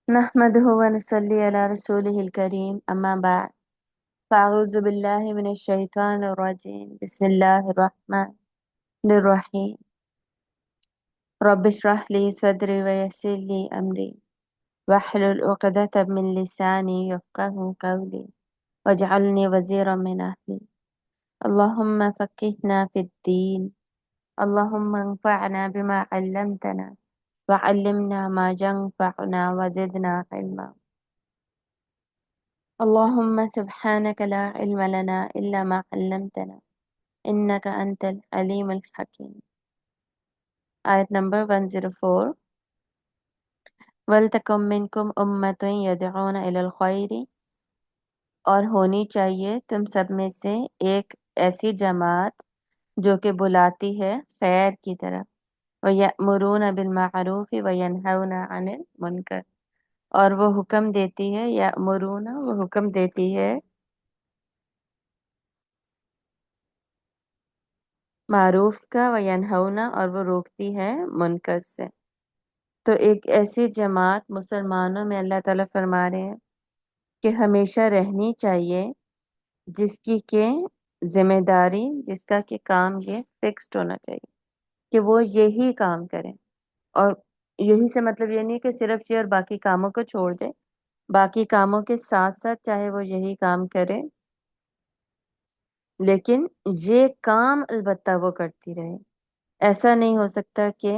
نحمده ونصلي على رسوله الكريم أما بعد فأعوذ بالله من الشيطان الرجيم بسم الله الرحمن الرحيم رب اشرح لي صدري ويسر لي أمري واحلل عقدة من لساني يفقه قولي واجعلني وزيرا من أهلي اللهم فقهنا في الدين اللهم انفعنا بما علمتنا وعلمنا ما ينفعنا وزدنا علما اللهم سبحانك لا علم لنا إلا ما علمتنا إنك أنت العليم الحكيم. آیت نمبر 104. وَلْتَكُن مِّنكُمْ أُمَّةٌ يَدْعُونَ إِلَى الْخَيْرِ، اور ہونی چاہیے تم سب میں سے ایک ایسی جماعت جو کہ بلاتی ہے خیر کی طرف، وَيَأْمُرُونَ بِالْمَعْرُوفِ وَيَنْهَوْنَ عَنِ الْمُنکر، اور وہ حکم دیتی ہے، یأمرون وہ حکم دیتی ہے معروف کا، وینہونا اور وہ روکتی ہے منکر سے۔ تو ایک ایسی جماعت مسلمانوں میں اللہ تعالیٰ فرما رہے ہیں کہ ہمیشہ رہنی چاہیے، جس کی کہ ذمہ داری، جس کا کہ کام یہ فکسڈ ہونا چاہیے کہ وہ یہی کام کریں، اور یہی سے مطلب یہ نہیں کہ صرف یہ اور باقی کاموں کو چھوڑ دے، باقی کاموں کے ساتھ ساتھ چاہے وہ یہی کام کرے، لیکن یہ کام البتہ وہ کرتی رہے۔ ایسا نہیں ہو سکتا کہ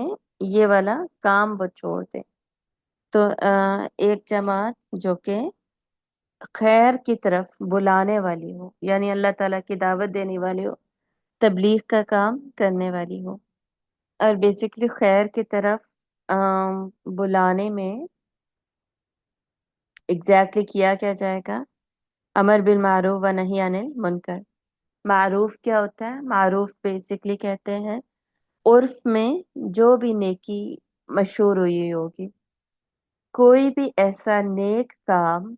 یہ والا کام وہ چھوڑ دے۔ تو ایک جماعت جو کہ خیر کی طرف بلانے والی ہو، یعنی اللہ تعالیٰ کی دعوت دینے والی ہو، تبلیغ کا کام کرنے والی ہو، اور بیسکلی خیر کی طرف بلانے میں ایگزیکٹلی کیا جائے گا، امر بالمعروف و نہی عن المنکر۔ معروف کیا ہوتا ہے؟ معروف بیسکلی کہتے ہیں عرف میں جو بھی نیکی مشہور ہوئی ہوگی، کوئی بھی ایسا نیک کام،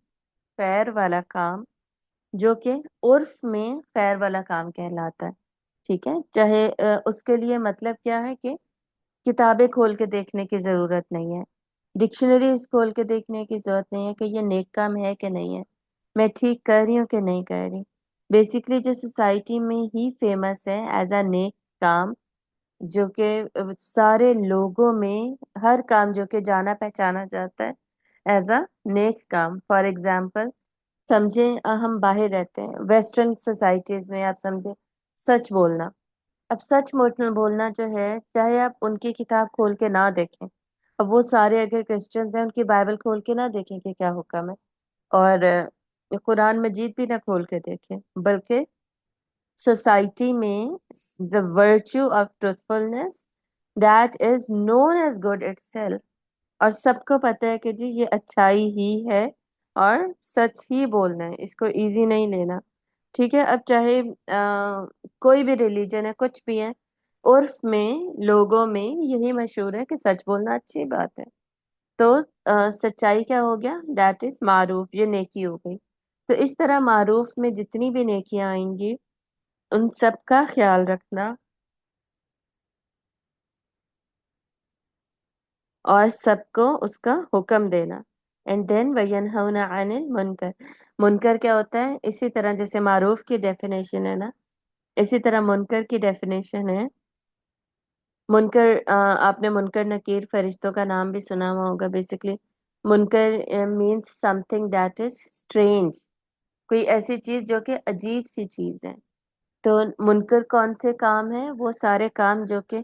خیر والا کام جو کہ عرف میں خیر والا کام کہلاتا ہے، ٹھیک ہے؟ چاہے اس کے لیے مطلب کیا ہے کہ کتابیں کھول کے دیکھنے کی ضرورت نہیں ہے، ڈکشنریز کھول کے دیکھنے کی ضرورت نہیں ہے کہ یہ نیک کام ہے کہ نہیں ہے، میں ٹھیک کر رہی ہوں کہ نہیں کر رہی۔ بیسکلی جو سوسائٹی میں ہی فیمس ہے ایز اے نیک کام، جو کہ سارے لوگوں میں ہر کام جو کہ جانا پہچانا جاتا ہے ایز اے نیک کام۔ فار ایگزامپل سمجھیں ہم باہر رہتے ہیں، ویسٹرن سوسائٹیز میں آپ سمجھیں سچ بولنا۔ اب سچ بولنا جو ہے، چاہے آپ ان کی کتاب کھول کے نہ دیکھیں، اب وہ سارے اگر کرسچنز ہیں ان کی بائبل کھول کے نہ دیکھیں کہ کیا حکم ہے، اور قرآن مجید بھی نہ کھول کے دیکھیں، بلکہ سوسائٹی میں the virtue of truthfulness that is known as good itself، اور سب کو پتہ ہے کہ جی یہ اچھائی ہی ہے اور سچ ہی بولنا ہے، اس کو ایزی نہیں لینا، ٹھیک ہے؟ اب چاہے کوئی بھی ریلیجن ہے، کچھ بھی ہے، عرف میں لوگوں میں یہی مشہور ہے کہ سچ بولنا اچھی بات ہے، تو سچائی کیا ہو گیا؟ دیٹ از معروف، یہ نیکی ہو گئی۔ تو اس طرح معروف میں جتنی بھی نیکیاں آئیں گی ان سب کا خیال رکھنا اور سب کو اس کا حکم دینا۔ اینڈ دین وَيَنْهَوْنَ عَنِ الْمُنکر۔ منکر کیا ہوتا ہے؟ اسی طرح جیسے معروف کی ڈیفینیشن ہے نا، اسی طرح منکر کی ڈیفینیشن ہے۔ منکر آپ نے منکر نکیر فرشتوں کا نام بھی سنا ہوا ہوگا۔ بیسکلی منکر means some thing that is strange, کوئی ایسی چیز جو کہ عجیب سی چیز ہے۔ تو منکر کون سے کام ہیں؟ وہ سارے کام جو کہ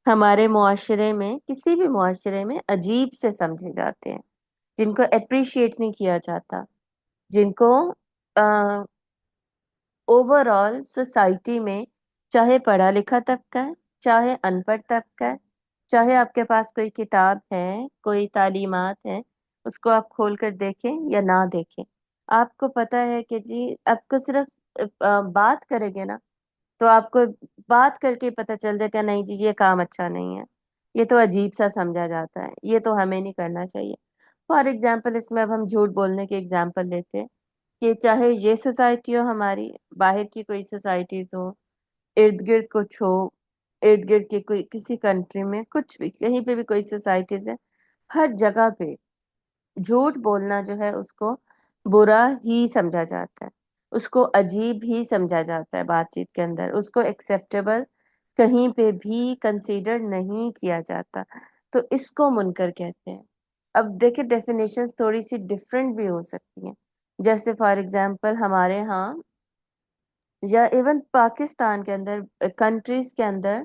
ہمارے معاشرے میں، کسی بھی معاشرے میں عجیب سے سمجھے جاتے ہیں، جن کو اپریشیٹ نہیں کیا جاتا، جن کو اوور آل سوسائٹی میں، چاہے پڑھا لکھا طبقہ ہے، چاہے ان پڑھ طبقہ ہے، چاہے آپ کے پاس کوئی کتاب ہے، کوئی تعلیمات ہیں، اس کو آپ کھول کر دیکھیں یا نہ دیکھیں، آپ کو پتہ ہے کہ جی آپ کو صرف بات کریں گے نا تو آپ کو بات کر کے پتہ چل جائے گا نہیں جی یہ کام اچھا نہیں ہے، یہ تو عجیب سا سمجھا جاتا ہے، یہ تو ہمیں نہیں کرنا چاہیے۔ فار ایگزامپل اس میں اب ہم جھوٹ بولنے کی ایگزامپل لیتے ہیں کہ چاہے یہ سوسائٹی ہو ہماری، باہر کی کوئی سوسائٹیز ہو، ارد گرد کچھ ہو، ارد گرد کی کوئی کسی کنٹری میں کچھ بھی، کہیں پہ بھی کوئی سوسائٹیز ہے، ہر جگہ پہ جھوٹ بولنا جو ہے اس کو برا ہی سمجھا جاتا ہے، اس کو عجیب ہی سمجھا جاتا ہے، بات چیت کے اندر اس کو ایکسیپٹیبل کہیں پہ بھی کنسیڈر نہیں کیا جاتا، تو اس کو منکر کہتے ہیں۔ اب دیکھیں ڈیفینیشن تھوڑی سی ڈفرینٹ بھی ہو سکتی ہیں، جیسے فار ایگزامپل ہمارے ہاں یا ایون پاکستان کے اندر، کنٹریز کے اندر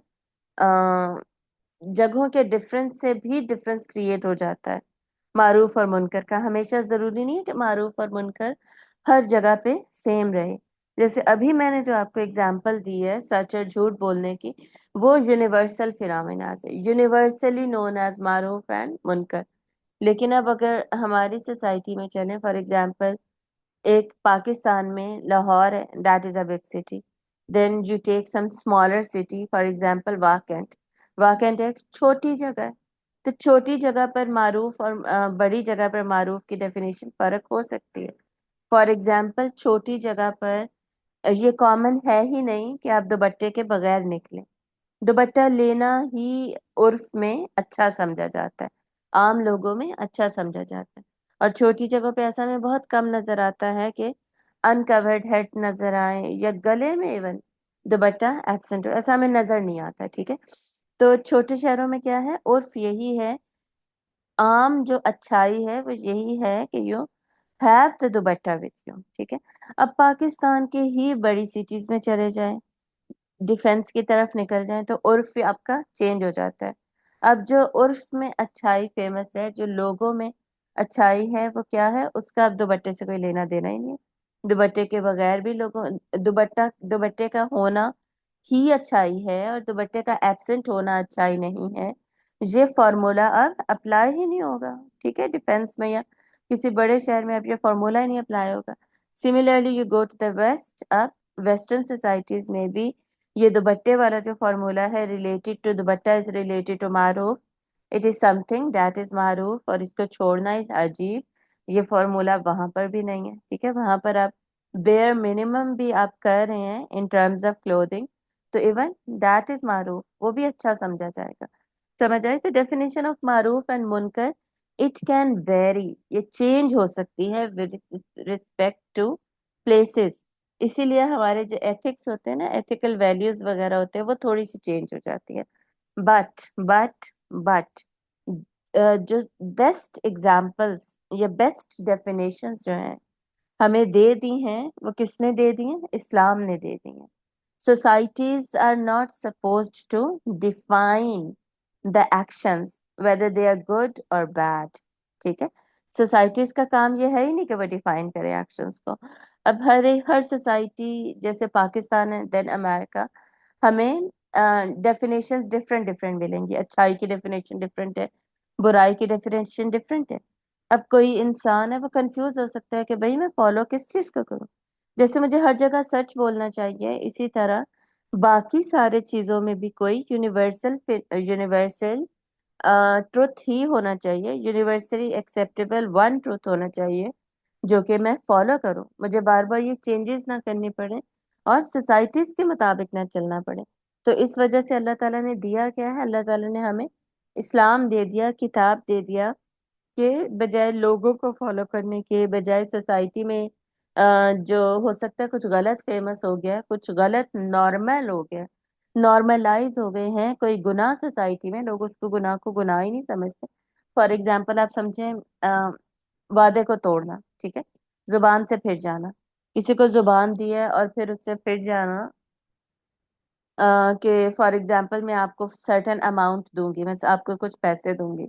جگہوں کے ڈفرینس سے بھی ڈفرینس کریٹ ہو جاتا ہے معروف اور منکر کا۔ ہمیشہ ضروری نہیں ہے کہ معروف اور منکر ہر جگہ پہ سیم رہے۔ جیسے ابھی میں نے جو آپ کو اگزامپل دی ہے سچ اور جھوٹ بولنے کی، وہ یونیورسل فینومیناز ہے، یونیورسلی نون ایز معروف اینڈ منکر۔ لیکن اب اگر ہماری سوسائٹی میں چلیں، فار ایگزامپل ایک پاکستان میں لاہور ہے، that is a big city, then you take some smaller city, for example واکنٹ۔ واکنٹ ایک چھوٹی جگہ ہے، تو چھوٹی جگہ پر معروف اور بڑی جگہ پر معروف کی ڈیفینیشن فرق ہو سکتی ہے۔ فار ایگزامپل چھوٹی جگہ پر یہ کامن ہے ہی نہیں کہ آپ دوپٹے کے بغیر نکلیں، دوپٹہ لینا ہی عرف میں اچھا سمجھا جاتا ہے، عام لوگوں میں اچھا سمجھا جاتا ہے، اور چھوٹی جگہوں پہ ایسا میں بہت کم نظر آتا ہے کہ انکورڈ ہیڈ نظر آئے یا گلے میں ایون دوپٹہ ایبسنٹ ہو، ایسا ہمیں نظر نہیں آتا، ٹھیک ہے۔ تو چھوٹے شہروں میں کیا ہے، عرف یہی ہے، عام جو اچھائی ہے وہ یہی ہے کہ you have the dupatta with you, ٹھیک ہے۔ اب پاکستان کے ہی بڑی سٹیز میں چلے جائیں، ڈیفینس کی طرف نکل جائیں، تو عرف آپ کا چینج ہو جاتا ہے۔ اب جو عرف میں اچھائی فیمس ہے، جو لوگوں میں اچھائی ہے، وہ کیا ہے، اس کا اب دوپٹے سے کوئی لینا دینا ہی نہیں ہے۔ دوپٹے کے بغیر بھی لوگوں، دوپٹے کا ہونا ہی اچھائی ہے اور دوپٹے کا ایبسنٹ ہونا اچھائی نہیں ہے، یہ فارمولا اب اپلائی ہی نہیں ہوگا، ٹھیک ہے۔ ڈیفینس میں یا کسی بڑے شہر میں اب یہ فارمولا ہی نہیں اپلائی ہوگا۔ Similarly you go to the west, اب ویسٹرن سوسائٹیز میں بھی یہ دوپٹے والا جو فارمولا ہے، related to dupatta is related to معروف، it is something that is معروف، اور اس کو چھوڑنا از عجیب، یہ فارمولا وہاں پر بھی نہیں ہے، ٹھیک ہے۔ وہاں پر آپ بیئر منیمم بھی آپ کر رہے ہیں ان ٹرمز آف کلودنگ، تو ایون دیٹ از معروف، وہ بھی اچھا سمجھا جائے گا، سمجھ آئے۔ تو ڈیفینیشن آف معروف اینڈ منکر اٹ کین ویری، یہ چینج ہو سکتی ہے ود ریسپیکٹ ٹو پلیسز، اسی لیے ہمارے جو ایتھکس ہوتے ہیں نا، ایتھیکل ویلیوز وغیرہ ہوتے ہیں، وہ تھوڑی سی چینج ہو جاتی ہے۔ بٹ جو بیسٹ ایگزامپلس یا بیسٹ ڈیفینیشنز جو ہیں ہمیں دے دی ہیں، وہ کس نے دے دی ہیں؟ اسلام نے دے دی ہیں۔ Societies are not supposed to define the actions whether they are good or bad، ٹھیک ہے۔ سوسائٹیز کا کام یہ ہے ہی نہیں کہ وہ ڈیفائن کرے ایکشنز کو۔ اب ہر سوسائٹی، جیسے پاکستان ہے، دین امریکہ، ہمیں ڈیفینیشنز ڈفرینٹ ملیں گی، اچھائی کی ڈیفینیشن ڈفرینٹ ہے، برائی کی ڈیفینیشن ڈفرینٹ ہے۔ اب کوئی انسان ہے وہ کنفیوز ہو سکتا ہے کہ بھائی میں فالو کس چیز کو کروں، جیسے مجھے ہر جگہ سچ بولنا چاہیے، اسی طرح باقی سارے چیزوں میں بھی کوئی یونیورسل ٹروتھ ہی ہونا چاہیے، یونیورسلی ایکسیپٹیبل ون ٹروتھ ہونا چاہیے جو کہ میں فالو کروں، مجھے بار بار یہ چینجز نہ کرنی پڑے اور سوسائٹیز کے مطابق نہ چلنا پڑے۔ تو اس وجہ سے اللہ تعالیٰ نے دیا کیا ہے، اللہ تعالیٰ نے ہمیں اسلام دے دیا، کتاب دے دیا، کہ بجائے لوگوں کو فالو کرنے کے، بجائے سوسائٹی میں جو ہو سکتا ہے کچھ غلط فیمس ہو گیا، کچھ غلط نارمل ہو گیا، نارملائز ہو گئے ہیں کوئی گناہ سوسائٹی میں، لوگ اس کو گناہ ہی نہیں سمجھتے۔ فار ایگزامپل آپ سمجھیں وعدے کو توڑنا، ٹھیک ہے، زبان سے پھر جانا، کسی کو زبان دی ہے اور پھر اس سے پھر جانا، کہ فار ایگزامپل میں آپ کو سرٹن اماؤنٹ دوں گی، میں آپ کو کچھ پیسے دوں گی،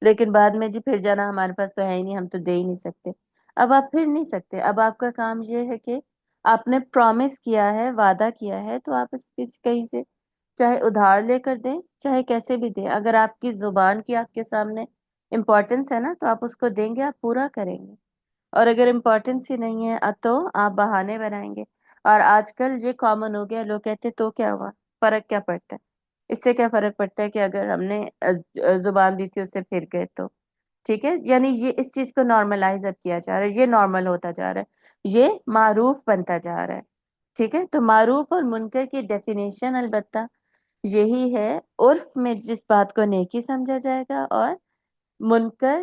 لیکن بعد میں جی پھر جانا ہمارے پاس تو ہے ہی نہیں، ہم تو دے ہی نہیں سکتے۔ اب آپ پھر نہیں سکتے، اب آپ کا کام یہ ہے کہ آپ نے پرومس کیا ہے، وعدہ کیا ہے، تو آپ اس کہیں سے چاہے ادھار لے کر دیں، چاہے کیسے بھی دیں، اگر آپ کی زبان کی آپ کے سامنے امپورٹنس ہے نا، تو آپ اس کو دیں گے، آپ پورا کریں گے، اور اگر امپورٹنس ہی نہیں ہے تو آپ بہانے بنائیں گے۔ اور آج کل یہ کامن ہو گیا، لوگ کہتے تو کیا ہوا، فرق کیا پڑتا ہے، اس سے کیا فرق پڑتا ہے کہ اگر ہم نے زبان دی تھی اس سے پھر گئے تو، ٹھیک ہے۔ یعنی یہ اس چیز کو نارملائز اب کیا جا رہا ہے، یہ نارمل ہوتا جا رہا ہے، یہ معروف بنتا جا رہا ہے، ٹھیک ہے۔ تو معروف اور منکر کی ڈیفینیشن البتہ یہی ہے، عرف میں جس بات کو نیکی سمجھا جائے گا، اور منکر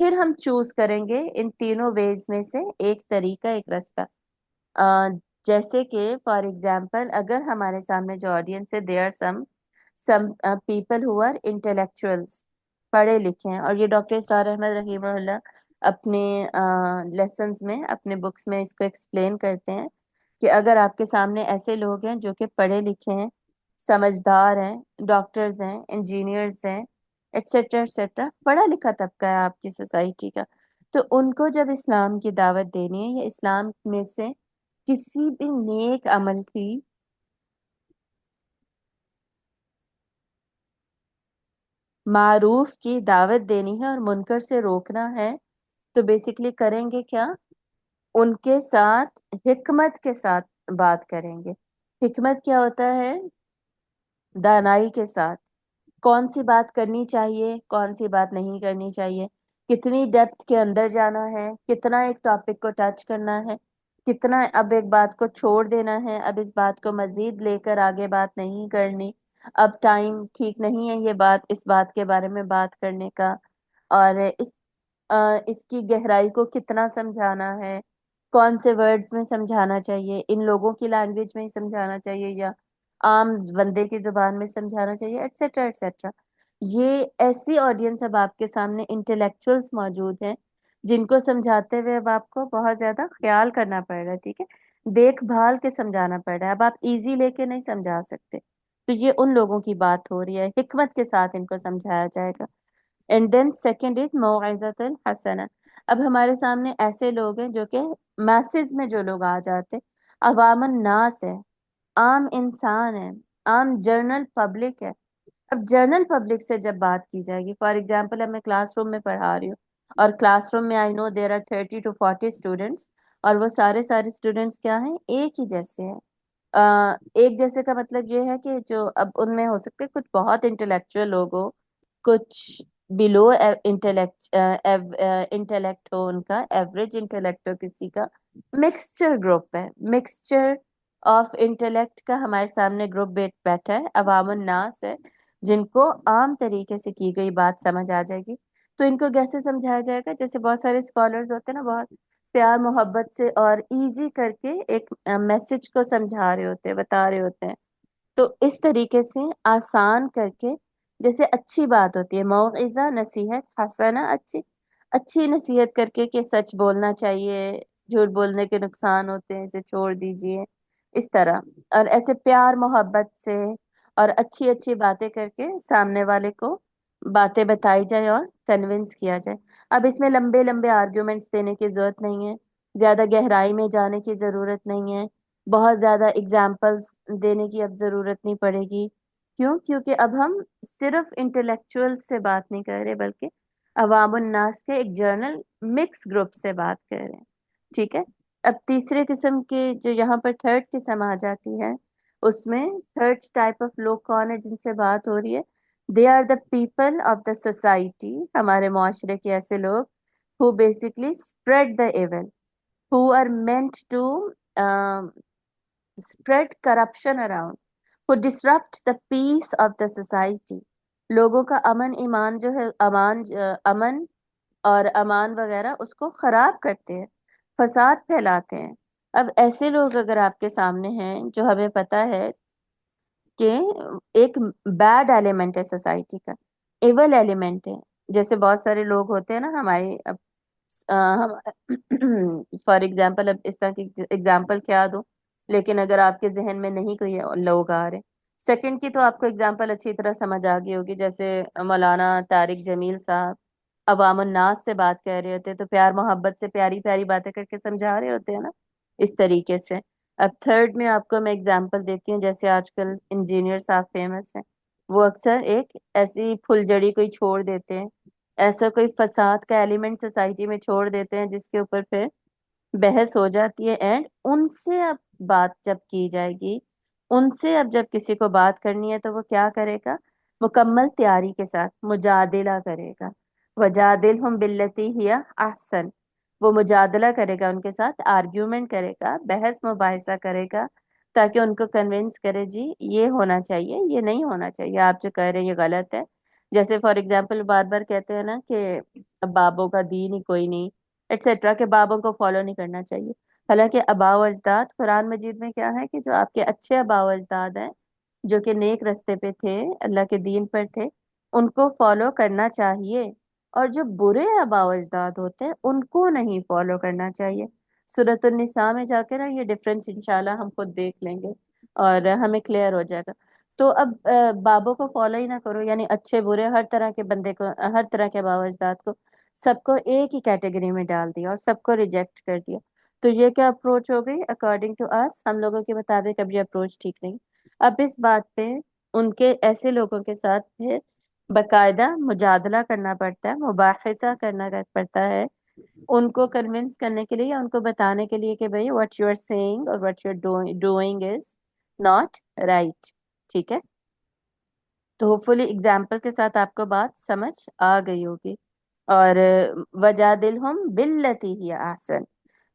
پھر ہم چوز کریں گے ان تینوں ویز میں سے ایک طریقہ، ایک راستہ. آ، جیسے کہ فار ایگزامپل اگر ہمارے سامنے جو آڈینس ہے، they are some people who are intellectuals, پڑھے لکھے ہیں. اور یہ ڈاکٹر اسرار احمد رحمہ اللہ اپنے لیسنز میں، اپنے بکس میں اس کو ایکسپلین کرتے ہیں کہ اگر آپ کے سامنے ایسے لوگ ہیں جو کہ پڑھے لکھے ہیں، سمجھدار ہیں، ڈاکٹرز ہیں، انجینئرز ہیں، ایٹسٹرا ایٹسٹرا، پڑھا لکھا طبقہ ہے آپ کی سوسائٹی کا، تو ان کو جب اسلام کی دعوت دینی ہے یا اسلام میں سے کسی بھی نیک عمل کی معروف کی دعوت دینی ہے اور منکر سے روکنا ہے، تو بیسیکلی کریں گے کیا؟ ان کے ساتھ حکمت کے ساتھ بات کریں گے. حکمت کیا ہوتا ہے؟ دانائی کے ساتھ کون سی بات کرنی چاہیے، کون سی بات نہیں کرنی چاہیے، کتنی ڈیپتھ کے اندر جانا ہے، کتنا ایک ٹاپک کو ٹچ کرنا ہے، کتنا اب ایک بات کو چھوڑ دینا ہے، اب اس بات کو مزید لے کر آگے بات نہیں کرنی، اب ٹائم ٹھیک نہیں ہے یہ بات، اس بات کے بارے میں بات کرنے کا. اور اس کی گہرائی کو کتنا سمجھانا ہے، کون سے ورڈز میں سمجھانا چاہیے، ان لوگوں کی لینگویج میں ہی سمجھانا چاہیے یا عام بندے کی زبان میں سمجھانا چاہیے، ایٹسٹرا ایٹسٹرا. یہ ایسی آڈینس اب آپ کے سامنے انٹلیکچوئلس موجود ہیں جن کو سمجھاتے ہوئے اب آپ کو بہت زیادہ خیال کرنا پڑ رہا ہے، ٹھیک ہے، دیکھ بھال کے سمجھانا پڑ رہا ہے. اب آپ ایزی لے کے نہیں سمجھا سکتے، تو یہ ان لوگوں کی بات ہو رہی ہے، حکمت کے ساتھ ان کو سمجھایا جائے گا. And then second is موعظۃ الحسنہ. اب ہمارے سامنے ایسے لوگ ہیں جو کہ میسز میں جو لوگ آ جاتے، عوام الناس ہے، عام انسان ہے، عام جرنل پبلک ہے. اب جرنل پبلک سے جب بات کی جائے گی، فار ایگزامپل اب میں کلاس روم میں پڑھا رہی ہوں اور کلاس روم میں آئی نو دیر آر 30 to 40 اسٹوڈینٹس، اور وہ سارے اسٹوڈینٹس کیا ہیں؟ ایک ہی جیسے ہیں. ایک جیسے کا مطلب یہ ہے کہ جو اب ان میں ہو سکتے کچھ بہت انٹلیکچوئل لوگ ہو، کچھ بلو انٹلیکٹ ہو، ان کا ایوریج انٹلیکٹ ہو کسی کا، مکسچر گروپ ہے، مکسچر آف انٹلیکٹ کا ہمارے سامنے گروپ بیٹھا ہے، عوام الناس ہے، جن کو عام طریقے سے کی گئی بات سمجھ آ جائے گی. تو ان کو کیسے سمجھایا جائے گا؟ جیسے بہت سارے اسکالرز ہوتے ہیں نا، بہت پیار محبت سے اور ایزی کر کے ایک میسج کو سمجھا رہے ہوتے ہیں، بتا رہے ہوتے ہیں. تو اس طریقے سے آسان کر کے، جیسے اچھی بات ہوتی ہے موعظہ، نصیحت حسنہ، اچھی اچھی نصیحت کر کے کہ سچ بولنا چاہیے، جھوٹ بولنے کے نقصان ہوتے ہیں، اسے چھوڑ دیجئے، اس طرح. اور ایسے پیار محبت سے اور اچھی اچھی باتیں کر کے سامنے والے کو باتیں بتائی جائے اور کنونس کیا جائے. اب اس میں لمبے لمبے آرگیومنٹس دینے کی ضرورت نہیں ہے، زیادہ گہرائی میں جانے کی ضرورت نہیں ہے، بہت زیادہ اگزامپلس دینے کی اب ضرورت نہیں پڑے گی. کیوں؟ کیونکہ اب ہم صرف انٹلیکچوئل سے بات نہیں کر رہے، بلکہ عوام الناس کے ایک جرنل مکس گروپ سے بات کر رہے ہیں. ٹھیک ہے. اب تیسرے قسم کے جو یہاں پر تھرڈ قسم آ جاتی ہے، اس میں تھرڈ ٹائپ آف لوگ کون ہے جن سے بات ہو رہی ہے؟ They are the people of the society, ہمارے معاشرے کے ایسے لوگ who basically spread the evil, who are meant to spread corruption around, who disrupt the peace of the society. لوگوں کا امن ایمان جو ہے، امن اور امان وغیرہ اس کو خراب کرتے ہیں، فساد پھیلاتے ہیں. اب ایسے لوگ اگر آپ کے سامنے ہیں، جو ہمیں پتا ہے کہ ایک بیڈ ایلیمنٹ ہے سوسائٹی کا، ایول ایلیمنٹ ہے. جیسے بہت سارے لوگ ہوتے ہیں نا ہمارے، اب ہم فار ایگزامپل اب اس طرح کی ایگزامپل کیا دوں، لیکن اگر آپ کے ذہن میں نہیں کوئی لوگ آ رہے، سیکنڈ کی تو آپ کو ایگزامپل اچھی طرح سمجھ آ گئی ہوگی. جیسے مولانا طارق جمیل صاحب عوام الناس سے بات کر رہے ہوتے، تو پیار محبت سے پیاری پیاری باتیں کر کے سمجھا رہے ہوتے ہیں نا، اس طریقے سے. اب تھرڈ میں آپ کو میں اگزامپل دیتی ہوں، جیسے آج کل انجینئر صاحب فیمس ہیں، وہ اکثر ایک ایسی پھل جڑی کوئی چھوڑ دیتے ہیں، ایسا کوئی فساد کا ایلیمنٹ سوسائٹی میں چھوڑ دیتے ہیں جس کے اوپر پھر بحث ہو جاتی ہے. اینڈ ان سے اب بات جب کی جائے گی، ان سے اب جب کسی کو بات کرنی ہے، تو وہ کیا کرے گا؟ مکمل تیاری کے ساتھ مجادلہ کرے گا. وجادلہم باللتی ہی احسن، وہ مجادلہ کرے گا، ان کے ساتھ آرگیومنٹ کرے گا، بحث مباحثہ کرے گا، تاکہ ان کو کنونس کرے جی یہ ہونا چاہیے، یہ نہیں ہونا چاہیے، آپ جو کہہ رہے ہیں یہ غلط ہے. جیسے فار ایگزامپل بار بار کہتے ہیں نا کہ بابوں کا دین ہی کوئی نہیں ایٹسیٹرا، کہ بابوں کو فالو نہیں کرنا چاہیے. حالانکہ آباء و اجداد قرآن مجید میں کیا ہے کہ جو آپ کے اچھے آباء و اجداد ہیں جو کہ نیک رستے پہ تھے، اللہ کے دین پر تھے، ان کو فالو کرنا چاہیے. اور جو برے آباء و اجداد ہوتے ہیں ان کو نہیں فالو کرنا چاہیے. سورۃ النساء میں جا کے نا یہ ڈفرینس انشاءاللہ ہم خود دیکھ لیں گے اور ہمیں کلیئر ہو جائے گا. تو اب بابوں کو فالو ہی نہ کرو، یعنی اچھے برے ہر طرح کے بندے کو، ہر طرح کے آباء و اجداد کو، سب کو ایک ہی کیٹیگری میں ڈال دیا اور سب کو ریجیکٹ کر دیا. تو یہ کیا اپروچ ہو گئی اکارڈنگ ٹو اس؟ ہم لوگوں کے مطابق اب یہ اپروچ ٹھیک نہیں. اب اس بات پہ ان کے ایسے لوگوں کے ساتھ پھر باقاعدہ مجادلہ کرنا پڑتا ہے، مباحثہ کرنا پڑتا ہے، ان کو کنونس کرنے کے لیے یا ان کو بتانے کے لیے کہ بھئی what you are saying or what you are doing is not right. ٹھیک ہے، تو ہوپ فلی اگزامپل کے ساتھ آپ کو بات سمجھ آ گئی ہوگی. اور وجادلہم باللتی ہی احسن،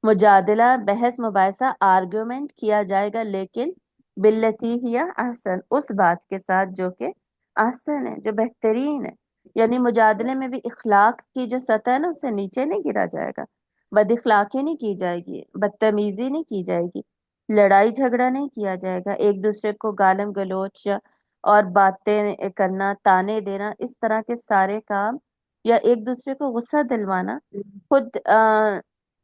مجادلہ، بحث مباحثہ، آرگومنٹ کیا جائے گا لیکن باللتی ہی احسن، اس بات کے ساتھ جو کہ احسن ہے، جو بہترین ہے. یعنی مجادلے میں بھی اخلاق کی جو سطح ہے نا اس سے نیچے نہیں گرا جائے گا، بد اخلاقی نہیں کی جائے گی، بدتمیزی نہیں کی جائے گی، لڑائی جھگڑا نہیں کیا جائے گا، ایک دوسرے کو گالم گلوچ یا اور باتیں کرنا، تانے دینا، اس طرح کے سارے کام، یا ایک دوسرے کو غصہ دلوانا، خود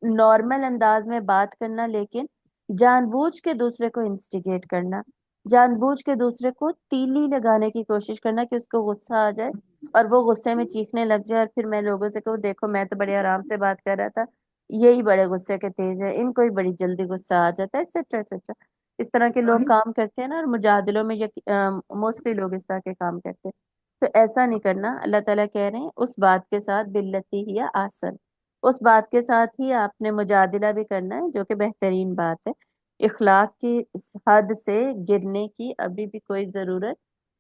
نارمل انداز میں بات کرنا لیکن جان بوجھ کے دوسرے کو انسٹیگیٹ کرنا، جان بوجھ کے دوسرے کو تیلی لگانے کی کوشش کرنا کہ اس کو غصہ آ جائے اور وہ غصے میں چیخنے لگ جائے، اور پھر میں لوگوں سے کہوں دیکھو میں تو بڑے آرام سے بات کر رہا تھا، یہی بڑے غصے کے تیز ہے، ان کو ہی بڑی جلدی غصہ آ جاتا ہے، ایٹسیٹرا ایٹسیٹرا. اس طرح کے لوگ کام کرتے ہیں نا، اور مجادلوں میں موسٹلی لوگ اس طرح کے کام کرتے ہیں. تو ایسا نہیں کرنا. اللہ تعالیٰ کہہ رہے ہیں اس بات کے ساتھ باللتی ہی آسن، اس بات کے ساتھ ہی آپ نے مجادلہ بھی کرنا ہے جو کہ بہترین بات ہے. اخلاق کی حد سے گرنے کی ابھی بھی کوئی ضرورت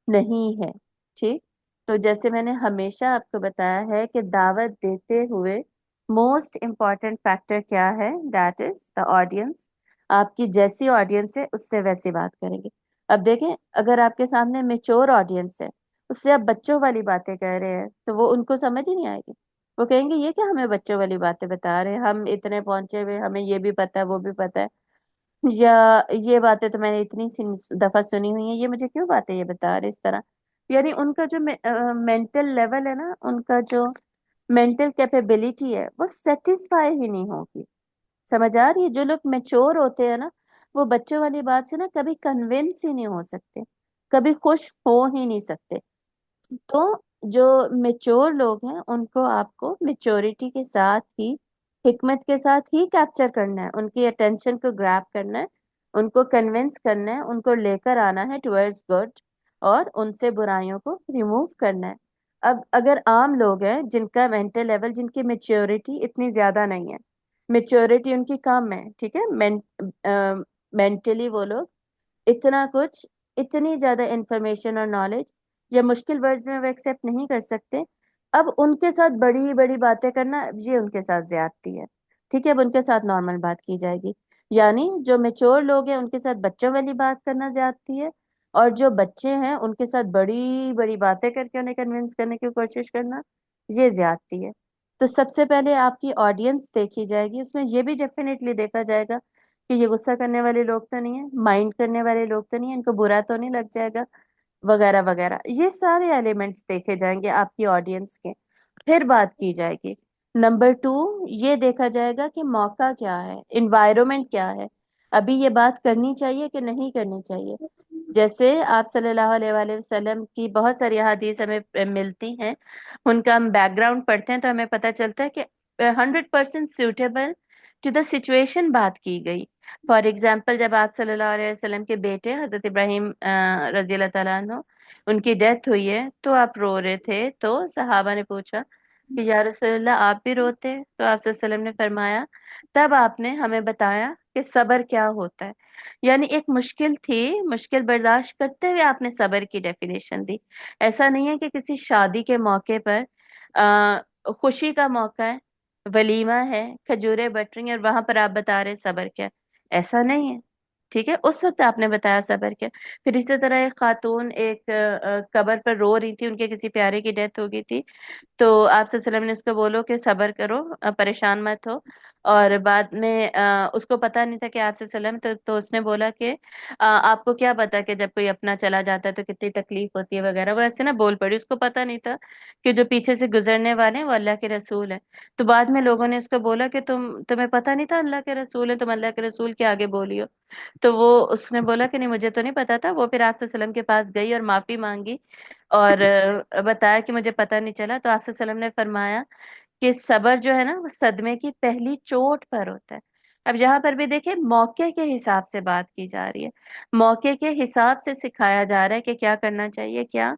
نہیں ہے. ٹھیک. تو جیسے میں نے ہمیشہ آپ کو بتایا ہے کہ دعوت دیتے ہوئے موسٹ امپورٹنٹ فیکٹر کیا ہے؟ That is the audience. آپ کی جیسی آڈینس ہے اس سے ویسی بات کریں گے. اب دیکھیں اگر آپ کے سامنے میچور آڈینس ہے، اس سے آپ بچوں والی باتیں کہہ رہے ہیں تو وہ ان کو سمجھ ہی نہیں آئے گی. وہ کہیں گے یہ کیا ہمیں بچوں والی باتیں بتا رہے ہیں، ہم اتنے پہنچے ہوئے، ہمیں یہ بھی پتا ہے وہ بھی پتا ہے، یا یہ باتیں تو میں نے اتنی دفعہ سنی ہوئی ہیں، یہ مجھے کیوں باتیں یہ بتا رہے اس طرح. یعنی ان کا جو مینٹل لیول ہے نا، ان کا جو مینٹل کیپیبلٹی ہے وہ سیٹسفائی ہی نہیں ہوگی. سمجھ آ رہی ہے؟ جو لوگ میچور ہوتے ہیں نا وہ بچوں والی بات سے نا کبھی کنونس ہی نہیں ہو سکتے، کبھی خوش ہو ہی نہیں سکتے. تو جو میچور لوگ ہیں ان کو آپ کو میچورٹی کے ساتھ ہی، حکمت کے ساتھ ہی کیپچر کرنا ہے، ان کی اٹینشن کو گریب کرنا ہے، ان کو کنونس کرنا ہے، ان کو لے کر آنا ہے ٹورڈز گڈ، اور ان سے برائیوں کو ریموو کرنا ہے. اب اگر عام لوگ ہیں جن کا مینٹل لیول، جن کی میچورٹی اتنی زیادہ نہیں ہے، میچورٹی ان کی کم ہے، ٹھیک ہے، مینٹلی وہ لوگ اتنا کچھ، اتنی زیادہ انفارمیشن اور نالج یا مشکل ورڈز میں وہ ایکسیپٹ نہیں کر سکتے. اب ان کے ساتھ بڑی بڑی باتیں کرنا یہ ان کے ساتھ زیادتی ہے. ٹھیک ہے، اب ان کے ساتھ نارمل بات کی جائے گی. یعنی جو میچور لوگ ہیں ان کے ساتھ بچوں والی بات کرنا زیادتی ہے، اور جو بچے ہیں ان کے ساتھ بڑی بڑی باتیں کر کے انہیں کنونس کرنے کی کوشش کرنا یہ زیادتی ہے. تو سب سے پہلے آپ کی آڈینس دیکھی جائے گی، اس میں یہ بھی ڈیفینیٹلی دیکھا جائے گا کہ یہ غصہ کرنے والے لوگ تو نہیں ہیں، مائنڈ کرنے والے لوگ تو نہیں ہیں، ان کو برا تو نہیں لگ جائے گا، وغیرہ وغیرہ. یہ سارے ایلیمنٹس دیکھے جائیں گے آپ کی آڈینس کے، پھر بات کی جائے گی. نمبر 2، یہ دیکھا جائے گا کہ موقع کیا ہے، انوائرمنٹ کیا ہے، ابھی یہ بات کرنی چاہیے کہ نہیں کرنی چاہیے. جیسے آپ صلی اللہ علیہ وآلہ وسلم کی بہت ساری حدیث ہمیں ملتی ہیں، ان کا ہم بیک گراؤنڈ پڑھتے ہیں تو ہمیں پتہ چلتا ہے کہ 100% سیوٹیبل ٹو دا سچویشن بات کی گئی. فار ایگزامپل جب آپ صلی اللہ علیہ وسلم کے بیٹے حضرت ابراہیم رضی اللہ تعالیٰ عنہ ان کی ڈیتھ ہوئی ہے تو آپ رو رہے تھے، تو صحابہ نے پوچھا کہ یا رسول اللہ آپ بھی روتے؟ تو آپ صلی اللہ علیہ وسلم نے فرمایا، تب آپ نے ہمیں بتایا کہ صبر کیا ہوتا ہے. یعنی ایک مشکل تھی، مشکل برداشت کرتے ہوئے آپ نے صبر کی ڈیفینیشن دی. ایسا نہیں ہے کہ کسی شادی کے موقع پر خوشی کا موقع ہے، ولیمہ ہے، کھجورے بٹ رہی ہیں اور وہاں پر آپ بتا رہے صبر کیا، ایسا نہیں ہے. ٹھیک ہے، اس وقت آپ نے بتایا صبر کیا۔ پھر اسی طرح ایک خاتون ایک قبر پر رو رہی تھی، ان کے کسی پیارے کی ڈیتھ ہو گئی تھی، تو آپ صلی اللہ علیہ وسلم نے اس کو بولو کہ صبر کرو، پریشان مت ہو۔ اور بعد میں اس کو پتا نہیں تھا کہ آپ صلی اللہ علیہ وسلم، تو اس نے بولا کہ آپ کو کیا پتا کہ جب کوئی اپنا چلا جاتا ہے تو کتنی تکلیف ہوتی ہے وغیرہ، وہ ایسے نا بول پڑی، اس کو پتا نہیں تھا کہ جو پیچھے سے گزرنے والے ہیں وہ اللہ کے رسول ہیں۔ تو بعد میں لوگوں نے اس کو بولا کہ تمہیں پتا نہیں تھا اللہ کے رسول ہیں، تم اللہ کے رسول کے آگے بولی ہو۔ تو وہ اس نے بولا کہ نہیں مجھے تو نہیں پتا تھا، وہ پھر آپ صلی اللہ علیہ وسلم کے پاس گئی اور معافی مانگی اور بتایا کہ مجھے پتہ نہیں چلا۔ تو آپ صلی اللہ علیہ وسلم نے فرمایا کہ صبر جو ہے نا وہ صدمے کی پہلی چوٹ پر ہوتا ہے۔ اب یہاں پر بھی دیکھیں موقع کے حساب سے بات کی جا رہی ہے، موقع کے حساب سے سکھایا جا رہا ہے کہ کیا کرنا چاہیے کیا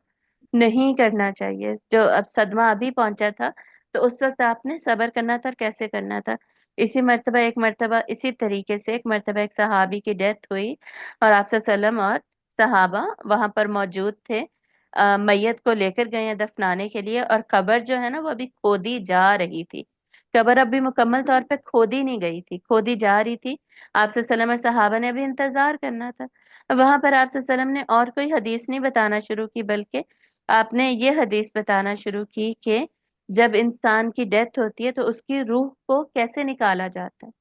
نہیں کرنا چاہیے۔ جو اب صدمہ ابھی پہنچا تھا تو اس وقت آپ نے صبر کرنا تھا اور کیسے کرنا تھا۔ اسی مرتبہ ایک مرتبہ اسی طریقے سے ایک مرتبہ ایک صحابی کی ڈیتھ ہوئی اور آپ صلی اللہ علیہ وسلم اور صحابہ وہاں پر موجود تھے، میت کو لے کر گئے ہیں دفنانے کے لیے، اور قبر جو ہے نا وہ ابھی کھودی جا رہی تھی، قبر ابھی مکمل طور پہ کھودی نہیں گئی تھی، کھودی جا رہی تھی۔ آپ صلی اللہ علیہ وسلم اور صحابہ نے ابھی انتظار کرنا تھا۔ اب وہاں پر آپ صلی اللہ علیہ وسلم نے اور کوئی حدیث نہیں بتانا شروع کی، بلکہ آپ نے یہ حدیث بتانا شروع کی کہ جب انسان کی ڈیتھ ہوتی ہے تو اس کی روح کو کیسے نکالا جاتا ہے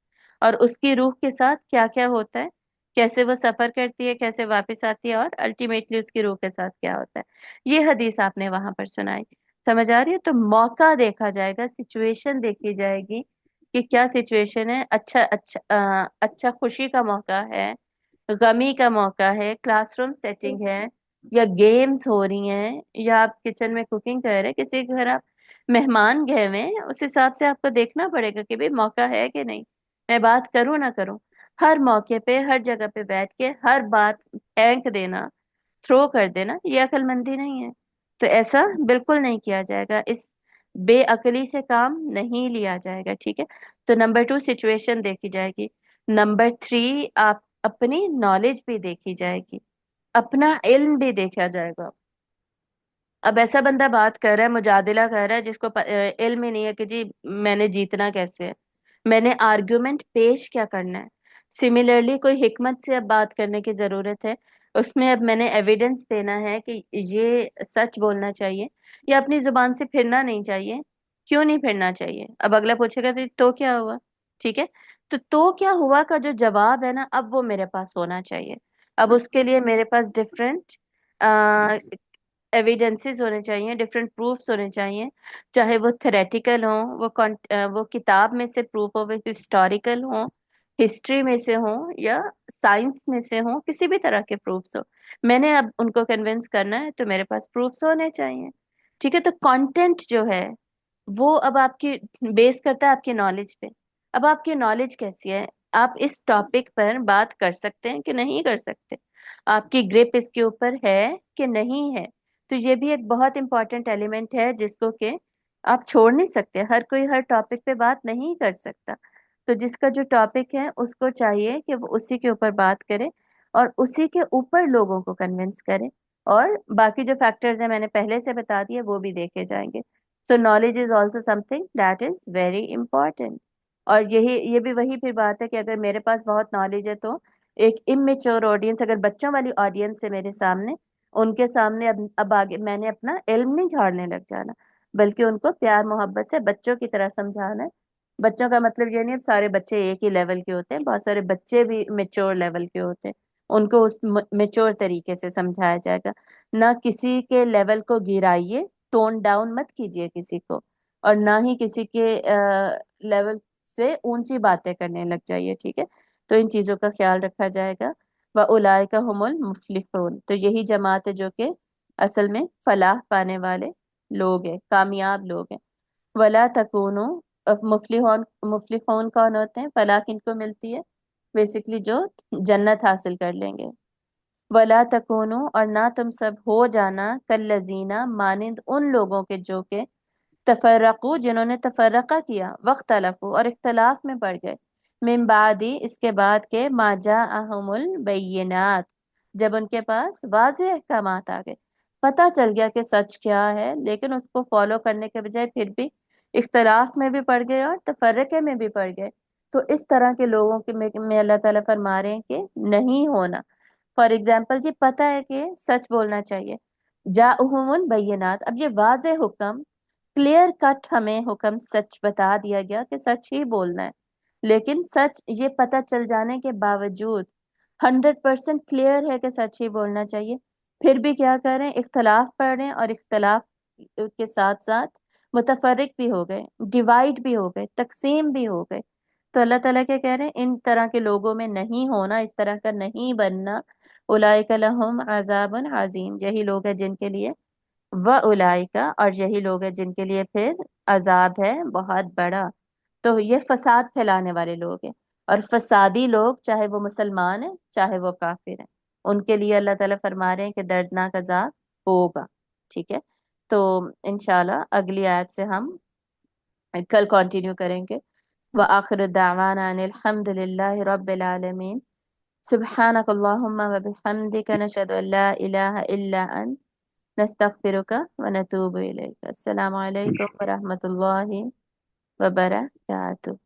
اور اس کی روح کے ساتھ کیا کیا ہوتا ہے، کیسے وہ سفر کرتی ہے، کیسے واپس آتی ہے، اور الٹیمیٹلی اس کی روح کے ساتھ کیا ہوتا ہے۔ یہ حدیث آپ نے وہاں پر سنائی، سمجھ آ رہی ہے؟ تو موقع دیکھا جائے گا، سچویشن دیکھی جائے گی کہ کیا سچویشن ہے، اچھا خوشی کا موقع ہے، غمی کا موقع ہے، کلاس روم سیٹنگ ہے، یا گیمز ہو رہی ہیں، یا آپ کچن میں کوکنگ کر رہے ہیں، کسی کے گھر آپ مہمان گئے ہوئے ہیں، اس حساب سے آپ کو دیکھنا پڑے گا کہ بھی موقع ہے کہ نہیں، میں بات کروں نہ کروں۔ ہر موقع پہ ہر جگہ پہ بیٹھ کے ہر بات پھینک دینا، تھرو کر دینا، یہ عقل مندی نہیں ہے۔ تو ایسا بالکل نہیں کیا جائے گا، اس بے عقلی سے کام نہیں لیا جائے گا، ٹھیک ہے؟ تو نمبر 2 سچویشن دیکھی جائے گی، نمبر 3 آپ اپنی نالج بھی دیکھی جائے گی، اپنا علم بھی دیکھا جائے گا۔ اب ایسا بندہ بات کر رہا ہے، مجادلہ کر رہا ہے، جس کو علم ہی نہیں ہے کہ جی میں نے جیتنا کیسے ہے، میں نے آرگیومنٹ پیش کیا کرنا ہے۔ سملرلی کوئی حکمت سے اب بات کرنے کی ضرورت ہے، اس میں اب میں نے ایویڈنس دینا ہے کہ یہ سچ بولنا چاہیے یا اپنی زبان سے پھرنا نہیں چاہیے، کیوں نہیں پھرنا چاہیے۔ اب اگلا پوچھے گا تو کیا ہوا، ٹھیک ہے؟ تو کیا ہوا کا جو جواب ہے نا اب وہ میرے پاس ہونا چاہیے۔ اب اس کے لیے میرے پاس ڈفرینٹ ایویڈنسز ہونے چاہیے، ڈفرینٹ پروفس ہونے چاہیے، چاہے وہ تھریٹیکل ہوں، وہ کتاب میں سے پروف ہو، وہ ہسٹوریکل ہوں، ہسٹری میں سے ہوں، یا سائنس میں سے ہوں، کسی بھی طرح کے پروفس ہو۔ میں نے اب ان کو کنونس کرنا ہے تو میرے پاس پروفس ہونے چاہیے، ٹھیک ہے؟ تو کانٹینٹ جو ہے وہ اب آپ کی بیس کرتا ہے آپ کی نالج پہ۔ اب آپ کی نالج کیسی ہے، آپ اس ٹاپک پر بات کر سکتے ہیں کہ نہیں کر سکتے، آپ کی گرپ اس کے اوپر ہے کہ نہیں ہے۔ تو یہ بھی ایک بہت امپورٹنٹ ایلیمنٹ ہے جس کو کہ آپ چھوڑ نہیں سکتے، ہر کوئی ہر ٹاپک پہ بات نہیں کر سکتا۔ تو جس کا جو ٹاپک ہے اس کو چاہیے کہ وہ اسی کے اوپر بات کرے اور اسی کے اوپر لوگوں کو کنونس کرے، اور باقی جو فیکٹرز ہیں میں نے پہلے سے بتا دیے وہ بھی دیکھے جائیں گے۔ So knowledge is also some thing that is very important. اور یہ بھی وہی پھر بات ہے کہ اگر میرے پاس بہت نالج ہے تو ایک امیچور آڈینس، اگر بچوں والی آڈینس ہے میرے سامنے، ان کے سامنے اب آگے میں نے اپنا علم نہیں جھاڑنے لگ جانا، بلکہ ان کو پیار محبت سے بچوں کی طرح سمجھانا ہے۔ بچوں کا مطلب یہ نہیں اب سارے بچے ایک ہی لیول کے ہوتے ہیں، بہت سارے بچے بھی میچور لیول کے ہوتے ہیں، ان کو اس میچور طریقے سے سمجھایا جائے گا۔ نہ کسی کے لیول کو گرائیے، ٹون ڈاؤن مت کیجیے کسی کو، اور نہ ہی کسی کے لیول سے اونچی باتیں کرنے لگ جائیے، ٹھیک ہے؟ تو ان چیزوں کا خیال رکھا جائے گا۔ وَأُولَٰئِکَ هُمُ الْمُفْلِحُونَ، تو یہی جماعت ہے جو کہ اصل میں فلاح پانے والے لوگ ہیں، کامیاب لوگ ہیں۔ ولا تکونوا، مفلحون کون ہوتے ہیں، فلاح کن کو ملتی ہے، بیسیکلی جو جنت حاصل کر لیں گے۔ ولا تکونوا، اور نہ تم سب ہو جانا، کالذین، مانند ان لوگوں کے جو کہ تفرقو، جنہوں نے تفرقہ کیا، واختلفوا، اور اختلاف میں پڑ گئے، من بعدی، اس کے بعد کے، ما جاءہم البینات، جب ان کے پاس واضح احکامات آ گئے، پتہ چل گیا کہ سچ کیا ہے، لیکن اس کو فالو کرنے کے بجائے پھر بھی اختلاف میں بھی پڑ گئے اور تفرقے میں بھی پڑ گئے۔ تو اس طرح کے لوگوں کے میں اللہ تعالیٰ فرما رہے ہیں کہ نہیں ہونا. فار ایگزامپل جی پتہ ہے کہ سچ بولنا چاہیے، جاءہم البینات، اب یہ واضح حکم، کلیئر کٹ ہمیں حکم سچ بتا دیا گیا کہ سچ ہی بولنا ہے، لیکن سچ یہ پتہ چل جانے کے باوجود 100% کلیئر ہے کہ سچ ہی بولنا چاہیے، پھر بھی کیا کریں، اختلاف پڑھ رہے ہیں، اور اختلاف کے ساتھ ساتھ متفرق بھی ہو گئے، ڈیوائڈ بھی ہو گئے، تقسیم بھی ہو گئے. تو اللہ تعالیٰ کیا کہہ رہے ہیں، ان طرح کے لوگوں میں نہیں ہونا، اس طرح کا نہیں بننا. اولئک لہم عذاب عظیم، یہی لوگ ہیں جن کے لیے، اولئک، اور یہی لوگ ہیں جن کے لیے پھر عذاب ہے بہت بڑا. تو یہ فساد پھیلانے والے لوگ ہیں، اور فسادی لوگ چاہے وہ مسلمان ہیں چاہے وہ کافر ہیں، ان کے لیے اللہ تعالیٰ فرما رہے ہیں کہ دردناک عذاب ہوگا. ٹھیک ہے، تو انشاءاللہ اگلی آیت سے ہم کل کنٹینیو کریں گے. وآخر دعوانا ان الحمد للہ رب العالمین. سبحانک اللہم وبحمدک، نشہد ان لا الہ الا انت، نستغفرک ونتوب الیک. السلام علیکم ورحمۃ اللہ وبرکاتہ.